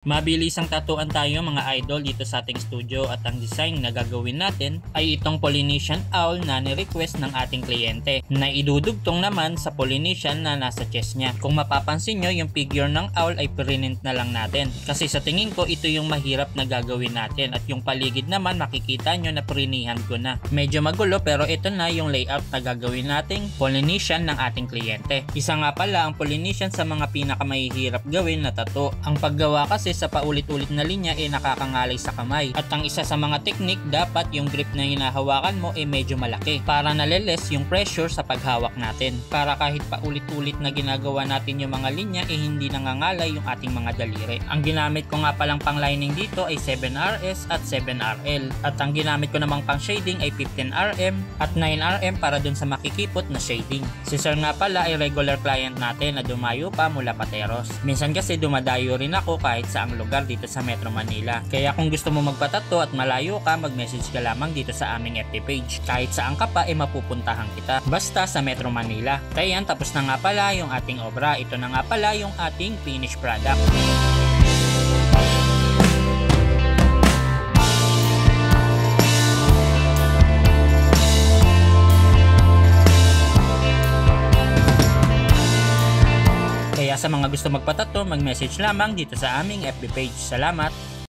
Mabilisang tatuan tayo mga idol dito sa ating studio at ang design na gagawin natin ay itong Polynesian owl na ni-request ng ating kliyente na idudugtong naman sa Polynesian na nasa chest niya. Kung mapapansin nyo, yung figure ng owl ay print na lang natin kasi sa tingin ko ito yung mahirap na gagawin natin at yung paligid naman makikita nyo na prinihan ko na. Medyo magulo pero ito na yung layout na gagawin nating Polynesian ng ating kliyente. Isa nga pala ang Polynesian sa mga pinakamahihirap gawin na tattoo. Ang paggawa kasi sa paulit-ulit na linya ay nakakangalay sa kamay. At ang isa sa mga teknik, dapat yung grip na hinahawakan mo ay medyo malaki para naliles yung pressure sa paghawak natin. Para kahit paulit-ulit na ginagawa natin yung mga linya ay hindi nangangalay yung ating mga daliri. Ang ginamit ko nga palang pang lining dito ay 7RS at 7RL. At ang ginamit ko namang pang shading ay 15RM at 9RM para dun sa makikipot na shading. Si Sir nga pala ay regular client natin na dumayo pa mula Pateros. Minsan kasi dumadayo rin ako kahit sa ang lugar dito sa Metro Manila. Kaya kung gusto mo magpatato at malayo ka, mag-message ka lamang dito sa aming FB page. Kahit saan ka pa, mapupuntahan kita. Basta sa Metro Manila. Kaya yan, tapos na nga pala yung ating obra. Ito na nga pala yung ating finished product. Kaya sa mga gusto magpatato, mag-message lamang dito sa aming FB page. Salamat!